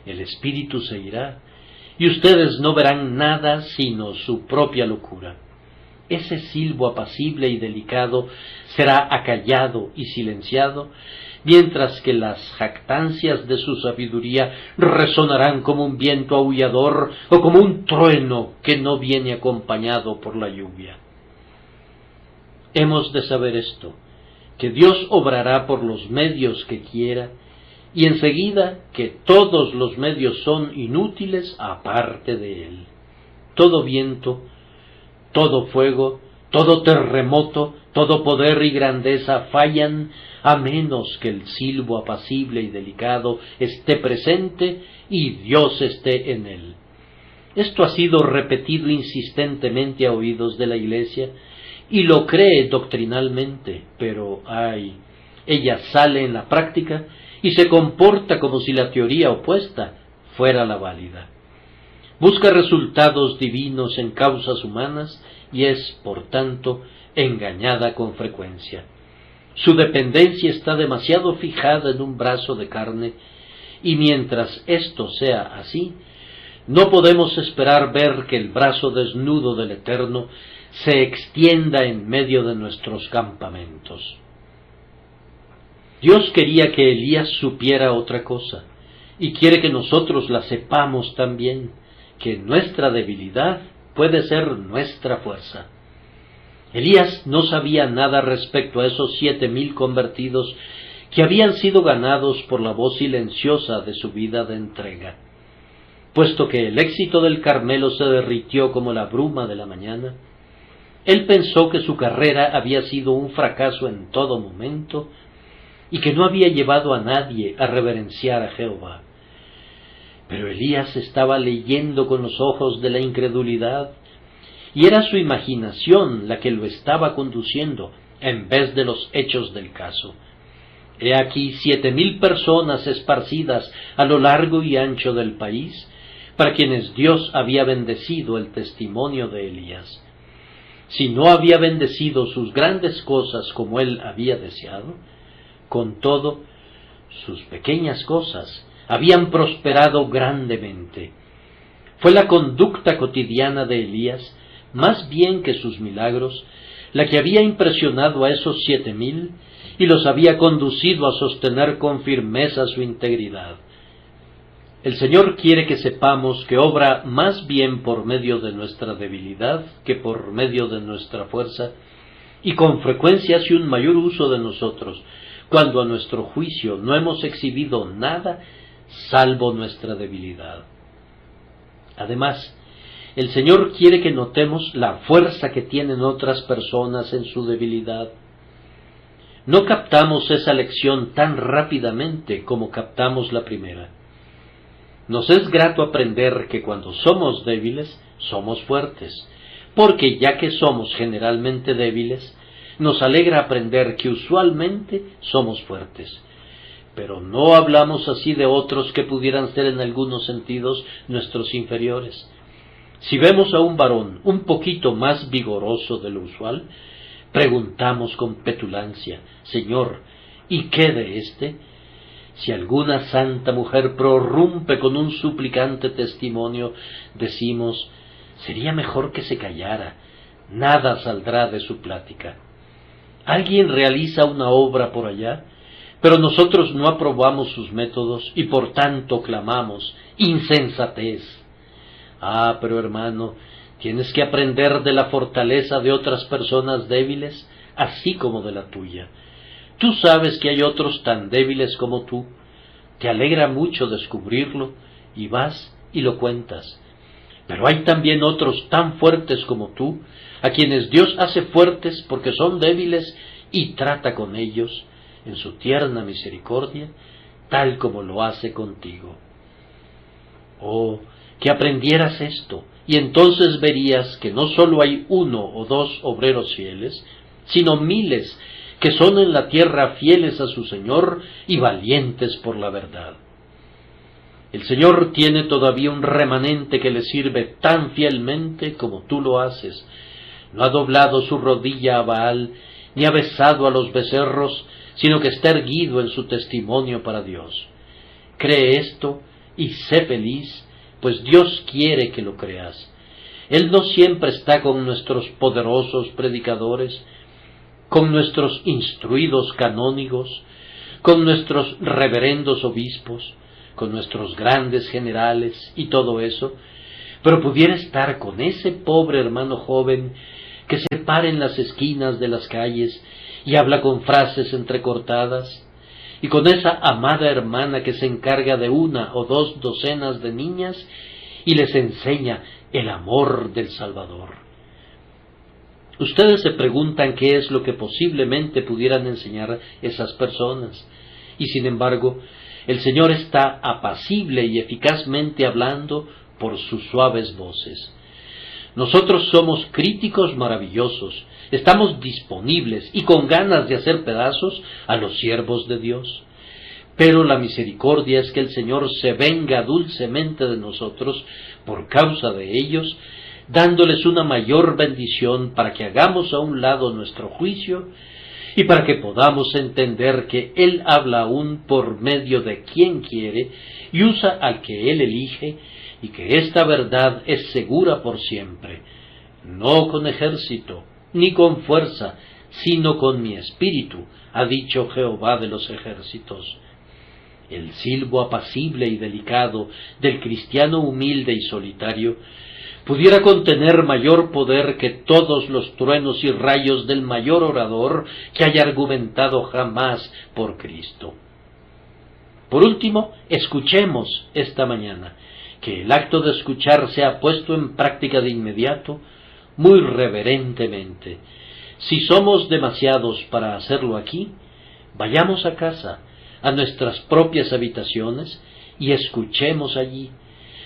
el espíritu se irá, y ustedes no verán nada sino su propia locura. Ese silbo apacible y delicado será acallado y silenciado, mientras que las jactancias de su sabiduría resonarán como un viento aullador o como un trueno que no viene acompañado por la lluvia. Hemos de saber esto, que Dios obrará por los medios que quiera, y enseguida que todos los medios son inútiles aparte de Él. Todo viento, todo fuego, todo terremoto, todo poder y grandeza fallan a menos que el silbo apacible y delicado esté presente y Dios esté en él. Esto ha sido repetido insistentemente a oídos de la Iglesia y lo cree doctrinalmente, pero ¡ay! Ella sale en la práctica y se comporta como si la teoría opuesta fuera la válida. Busca resultados divinos en causas humanas y es, por tanto, engañada con frecuencia. Su dependencia está demasiado fijada en un brazo de carne, y mientras esto sea así, no podemos esperar ver que el brazo desnudo del Eterno se extienda en medio de nuestros campamentos. Dios quería que Elías supiera otra cosa, y quiere que nosotros la sepamos también, que nuestra debilidad puede ser nuestra fuerza. Elías no sabía nada respecto a esos 7,000 convertidos que habían sido ganados por la voz silenciosa de su vida de entrega. Puesto que el éxito del Carmelo se derritió como la bruma de la mañana, él pensó que su carrera había sido un fracaso en todo momento y que no había llevado a nadie a reverenciar a Jehová. Pero Elías estaba leyendo con los ojos de la incredulidad, y era su imaginación la que lo estaba conduciendo, en vez de los hechos del caso. He aquí 7,000 personas esparcidas a lo largo y ancho del país, para quienes Dios había bendecido el testimonio de Elías. Si no había bendecido sus grandes cosas como él había deseado, con todo, sus pequeñas cosas habían prosperado grandemente. Fue la conducta cotidiana de Elías, más bien que sus milagros, la que había impresionado a esos 7,000 y los había conducido a sostener con firmeza su integridad. El Señor quiere que sepamos que obra más bien por medio de nuestra debilidad que por medio de nuestra fuerza, y con frecuencia hace un mayor uso de nosotros, cuando a nuestro juicio no hemos exhibido nada salvo nuestra debilidad. Además, el Señor quiere que notemos la fuerza que tienen otras personas en su debilidad. No captamos esa lección tan rápidamente como captamos la primera. Nos es grato aprender que cuando somos débiles, somos fuertes, porque ya que somos generalmente débiles, nos alegra aprender que usualmente somos fuertes. Pero no hablamos así de otros que pudieran ser en algunos sentidos nuestros inferiores. Si vemos a un varón un poquito más vigoroso de lo usual, preguntamos con petulancia: Señor, ¿y qué de éste? Si alguna santa mujer prorrumpe con un suplicante testimonio, decimos: sería mejor que se callara, nada saldrá de su plática. Alguien realiza una obra por allá, pero nosotros no aprobamos sus métodos y por tanto clamamos: insensatez. Ah, pero hermano, tienes que aprender de la fortaleza de otras personas débiles, así como de la tuya. Tú sabes que hay otros tan débiles como tú. Te alegra mucho descubrirlo, y vas y lo cuentas. Pero hay también otros tan fuertes como tú, a quienes Dios hace fuertes porque son débiles y trata con ellos, en su tierna misericordia, tal como lo hace contigo. Oh, que aprendieras esto, y entonces verías que no solo hay 1 o 2 obreros fieles, sino miles que son en la tierra fieles a su Señor y valientes por la verdad. El Señor tiene todavía un remanente que le sirve tan fielmente como tú lo haces. No ha doblado su rodilla a Baal, ni ha besado a los becerros, sino que está erguido en su testimonio para Dios. Cree esto y sé feliz, pues Dios quiere que lo creas. Él no siempre está con nuestros poderosos predicadores, con nuestros instruidos canónigos, con nuestros reverendos obispos, con nuestros grandes generales y todo eso, pero pudiera estar con ese pobre hermano joven que se para en las esquinas de las calles y habla con frases entrecortadas, y con esa amada hermana que se encarga de 1 o 2 docenas de niñas y les enseña el amor del Salvador. Ustedes se preguntan qué es lo que posiblemente pudieran enseñar esas personas, y sin embargo, el Señor está apacible y eficazmente hablando por sus suaves voces. Nosotros somos críticos maravillosos, estamos disponibles y con ganas de hacer pedazos a los siervos de Dios. Pero la misericordia es que el Señor se venga dulcemente de nosotros por causa de ellos, dándoles una mayor bendición para que hagamos a un lado nuestro juicio y para que podamos entender que Él habla aún por medio de quien quiere y usa al que Él elige, y que esta verdad es segura por siempre, no con ejército, ni con fuerza, sino con mi espíritu, ha dicho Jehová de los ejércitos. El silbo apacible y delicado del cristiano humilde y solitario pudiera contener mayor poder que todos los truenos y rayos del mayor orador que haya argumentado jamás por Cristo. Por último, escuchemos esta mañana, que el acto de escuchar sea puesto en práctica de inmediato, muy reverentemente. Si somos demasiados para hacerlo aquí, vayamos a casa, a nuestras propias habitaciones, y escuchemos allí.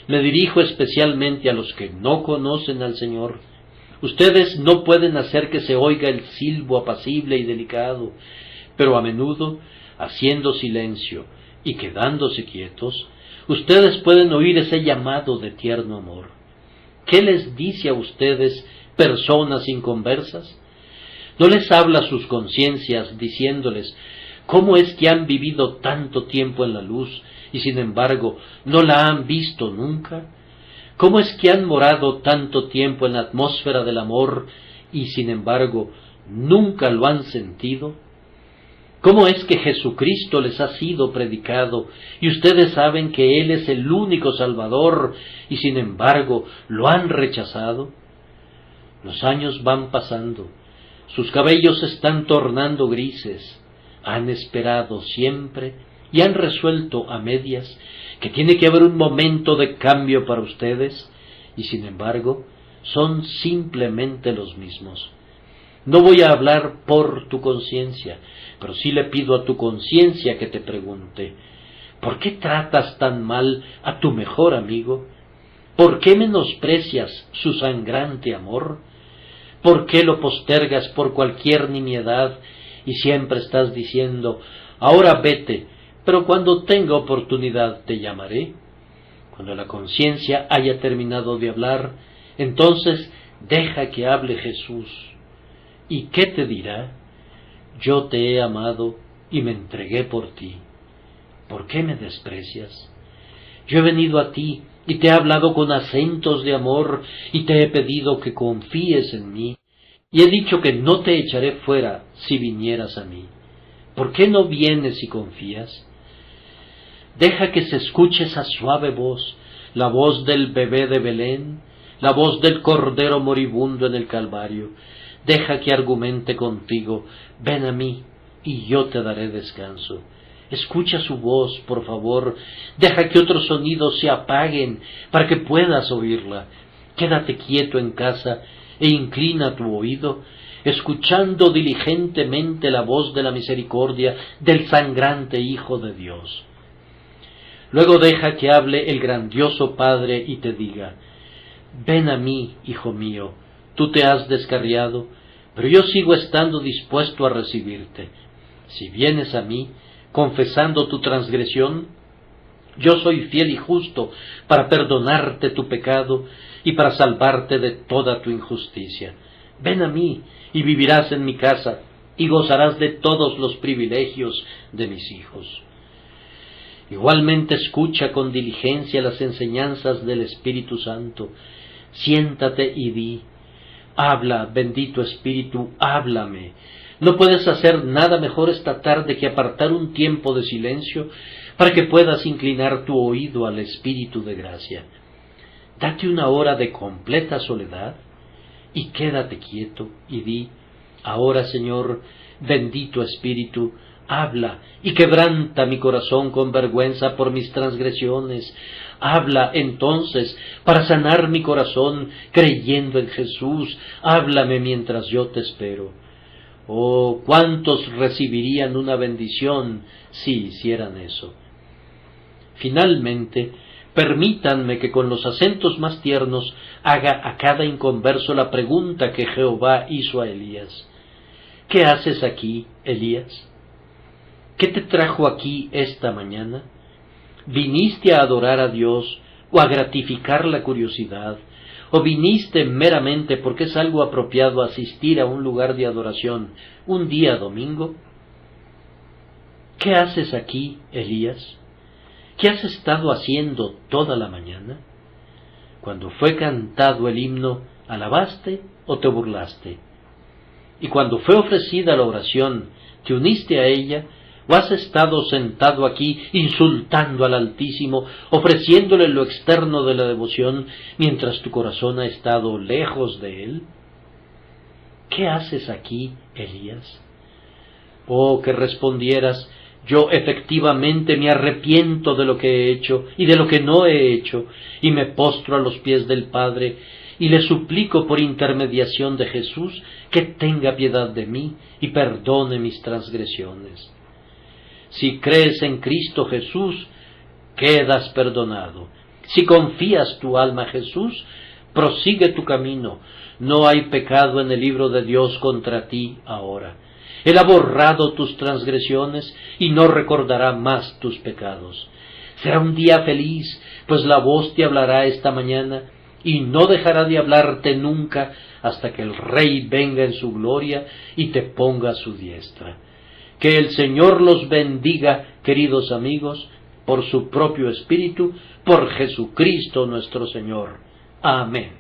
Me dirijo especialmente a los que no conocen al Señor. Ustedes no pueden hacer que se oiga el silbo apacible y delicado, pero a menudo, haciendo silencio y quedándose quietos, ustedes pueden oír ese llamado de tierno amor. ¿Qué les dice a ustedes, personas inconversas? ¿No les habla sus conciencias diciéndoles cómo es que han vivido tanto tiempo en la luz y sin embargo no la han visto nunca? ¿Cómo es que han morado tanto tiempo en la atmósfera del amor y sin embargo nunca lo han sentido? ¿Cómo es que Jesucristo les ha sido predicado y ustedes saben que Él es el único Salvador y sin embargo lo han rechazado? Los años van pasando, sus cabellos se están tornando grises, han esperado siempre y han resuelto a medias que tiene que haber un momento de cambio para ustedes y sin embargo son simplemente los mismos. No voy a hablar por tu conciencia, pero sí le pido a tu conciencia que te pregunte, ¿por qué tratas tan mal a tu mejor amigo? ¿Por qué menosprecias su sangrante amor? ¿Por qué lo postergas por cualquier nimiedad y siempre estás diciendo, ahora vete, pero cuando tenga oportunidad te llamaré? Cuando la conciencia haya terminado de hablar, entonces deja que hable Jesús. ¿Y qué te dirá? Yo te he amado y me entregué por ti. ¿Por qué me desprecias? Yo he venido a ti y te he hablado con acentos de amor y te he pedido que confíes en mí y he dicho que no te echaré fuera si vinieras a mí. ¿Por qué no vienes y confías? Deja que se escuche esa suave voz, la voz del bebé de Belén, la voz del cordero moribundo en el Calvario. Deja que argumente contigo, ven a mí y yo te daré descanso. Escucha su voz, por favor, deja que otros sonidos se apaguen para que puedas oírla. Quédate quieto en casa e inclina tu oído, escuchando diligentemente la voz de la misericordia del sangrante Hijo de Dios. Luego deja que hable el grandioso Padre y te diga: ven a mí, hijo mío, tú te has descarriado, pero yo sigo estando dispuesto a recibirte. Si vienes a mí, confesando tu transgresión, yo soy fiel y justo para perdonarte tu pecado y para salvarte de toda tu injusticia. Ven a mí y vivirás en mi casa y gozarás de todos los privilegios de mis hijos. Igualmente escucha con diligencia las enseñanzas del Espíritu Santo. Siéntate y di: habla, bendito Espíritu, háblame. No puedes hacer nada mejor esta tarde que apartar un tiempo de silencio para que puedas inclinar tu oído al Espíritu de gracia. Date una hora de completa soledad y quédate quieto y di: ahora, Señor, bendito Espíritu, habla y quebranta mi corazón con vergüenza por mis transgresiones. Habla entonces para sanar mi corazón creyendo en Jesús. Háblame mientras yo te espero. Oh, cuántos recibirían una bendición si hicieran eso. Finalmente, permítanme que con los acentos más tiernos haga a cada inconverso la pregunta que Jehová hizo a Elías. ¿Qué haces aquí, Elías? ¿Qué te trajo aquí esta mañana? ¿Viniste a adorar a Dios o a gratificar la curiosidad? ¿O viniste meramente porque es algo apropiado asistir a un lugar de adoración un día domingo? ¿Qué haces aquí, Elías? ¿Qué has estado haciendo toda la mañana? Cuando fue cantado el himno, ¿alabaste o te burlaste? Y cuando fue ofrecida la oración, ¿te uniste a ella? ¿O has estado sentado aquí insultando al Altísimo, ofreciéndole lo externo de la devoción, mientras tu corazón ha estado lejos de Él? ¿Qué haces aquí, Elías? Oh, que respondieras: yo efectivamente me arrepiento de lo que he hecho y de lo que no he hecho, y me postro a los pies del Padre, y le suplico por intermediación de Jesús que tenga piedad de mí y perdone mis transgresiones. Si crees en Cristo Jesús, quedas perdonado. Si confías tu alma a Jesús, prosigue tu camino. No hay pecado en el libro de Dios contra ti ahora. Él ha borrado tus transgresiones y no recordará más tus pecados. Será un día feliz, pues la voz te hablará esta mañana y no dejará de hablarte nunca hasta que el Rey venga en su gloria y te ponga a su diestra. Que el Señor los bendiga, queridos amigos, por su propio Espíritu, por Jesucristo nuestro Señor. Amén.